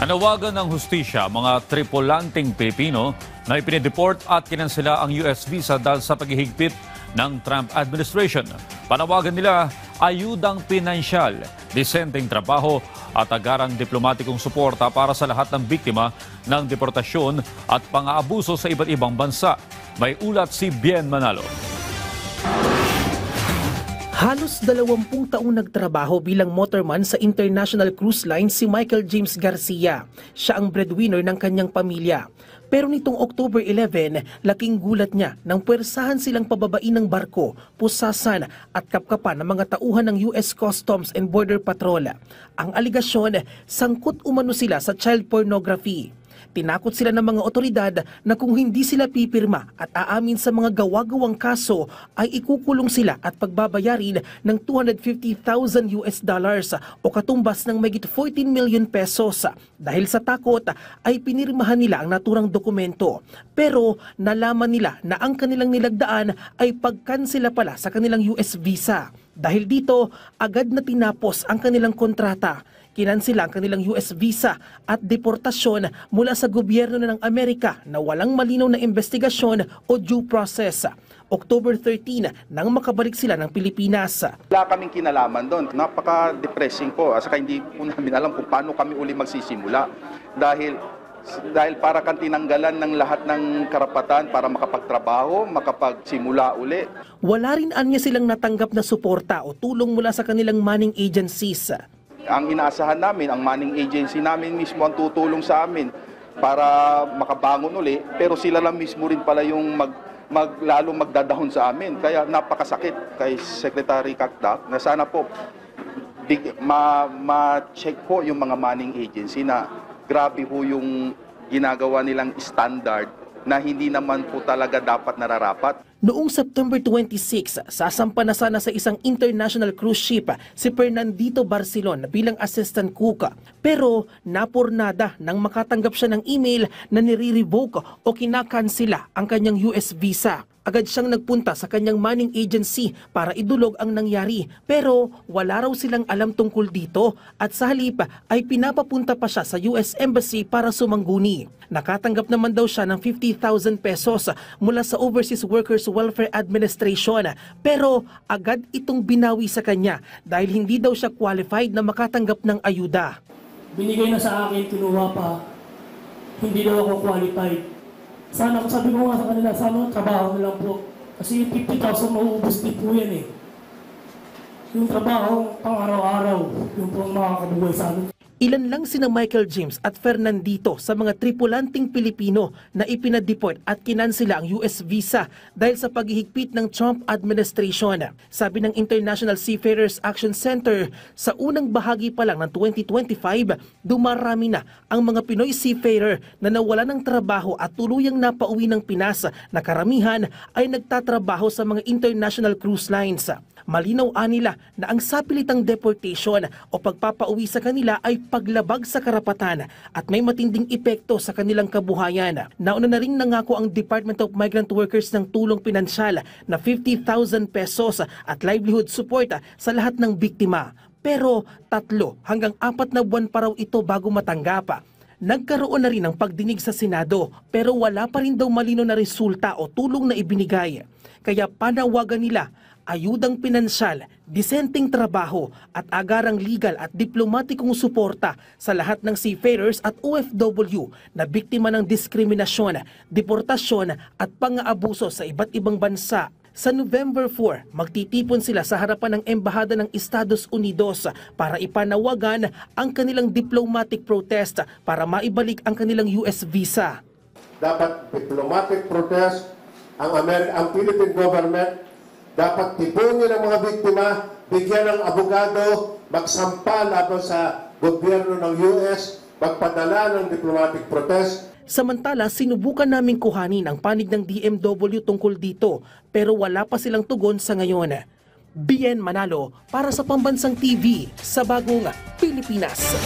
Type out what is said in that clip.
Nanawagan ng hustisya mga tripulanting Pilipino na ipinideport at kinansela ang US visa dahil sa paghihigpit ng Trump administration. Panawagan nila ayudang pinansyal, disenteng trabaho at agarang diplomatikong suporta para sa lahat ng biktima ng deportasyon at pang-aabuso sa iba't ibang bansa. May ulat si Bien Manalo. Halos 20 taong nagtrabaho bilang motorman sa International Cruise Line si Michael James Garcia. Siya ang breadwinner ng kanyang pamilya. Pero nitong October 11, laking gulat niya nang puwersahan silang pababain ng barko, pusasan at kapkapan ng mga tauhan ng US Customs and Border Patrol. Ang aligasyon, sangkot umano sila sa child pornography. Tinakot sila ng mga otoridad na kung hindi sila pipirma at aamin sa mga gawa-gawang kaso ay ikukulong sila at pagbabayarin ng $250,000 o katumbas ng mahigit 14 million pesos. Dahil sa takot ay pinirmahan nila ang naturang dokumento. Pero nalaman nila na ang kanilang nilagdaan ay pagkansela pala sa kanilang US visa. Dahil dito, agad na tinapos ang kanilang kontrata. Kinansela ang kanilang US visa at deportasyon mula sa gobyerno ng Amerika na walang malinaw na investigasyon o due process. October 13 nang makabalik sila ng Pilipinas. Wala kaming kinalaman doon. Napaka-depressing po. Saka hindi po namin alam kung paano kami uli magsisimula. Dahil para kang tinanggalan ng lahat ng karapatan para makapagtrabaho, makapagsimula uli. Wala rin anya silang natanggap na suporta o tulong mula sa kanilang manning agencies. Ang inaasahan namin, ang manning agency namin mismo ang tutulong sa amin para makabangon uli, pero sila lang mismo rin pala yung lalo magdadahon sa amin. Kaya napakasakit kay Secretary Cacta na sana po ma-check po yung mga manning agency na grabe po yung ginagawa nilang standard na hindi naman po talaga dapat nararapat. Noong September 26, sasampa na sana sa isang international cruise ship si Fernandito Barcelon bilang assistant cook. Pero napurnada nang makatanggap siya ng email na nire-revoke o kinakansela ang kanyang US visa. Agad siyang nagpunta sa kanyang manning agency para idulog ang nangyari. Pero wala raw silang alam tungkol dito at sa halip ay pinapapunta pa siya sa US Embassy para sumangguni. Nakatanggap naman daw siya ng 50,000 pesos mula sa Overseas Workers Welfare Administration. Pero agad itong binawi sa kanya dahil hindi daw siya qualified na makatanggap ng ayuda. Binigay na sa akin, kinuha pa. Hindi daw ako qualified. Sana, sabi ko nga sa kanila, sana trabaho na lang po. Kasi 50,000 mauubos din po yan eh. Yung trabaho pang araw-araw, yung po ang makakabuhay sa amin. Ilan lang sina Michael James at Fernandito sa mga tripulanting Pilipino na ipinadeport at kinansela ang US visa dahil sa paghihigpit ng Trump administration. Sabi ng International Seafarers Action Center, sa unang bahagi pa lang ng 2025, dumarami na ang mga Pinoy seafarer na nawala ng trabaho at tuluyang napauwi ng Pinas na karamihan ay nagtatrabaho sa mga international cruise lines. Malinaw nila na ang sapilitang deportation o pagpapauwi sa kanila ay paglabag sa karapatan at may matinding epekto sa kanilang kabuhayan. Nauna na ring nangako ang Department of Migrant Workers ng tulong pinansyal na 50,000 pesos at livelihood support sa lahat ng biktima. Pero 3 hanggang 4 na buwan pa raw ito bago matanggap. Nagkaroon na rin ng pagdinig sa Senado pero wala pa rin daw malinaw na resulta o tulong na ibinigay. Kaya panawagan nila ayudang pinansyal, disenteng trabaho at agarang legal at diplomatikong suporta sa lahat ng seafarers at OFW na biktima ng diskriminasyon, deportasyon at pang-aabuso sa iba't ibang bansa. Sa November 4, magtitipon sila sa harapan ng Embahada ng Estados Unidos para ipanawagan ang kanilang diplomatic protest para maibalik ang kanilang US visa. Dapat diplomatic protest ang Philippine government. Dapat tipunin ang mga biktima, bigyan ng abogado, magsampa laban sa gobyerno ng US, magpadala ng diplomatic protest. Samantala, sinubukan naming kuhanin ang panig ng DMW tungkol dito, pero wala pa silang tugon sa ngayon. Bien Manalo para sa Pambansang TV sa Bagong Pilipinas.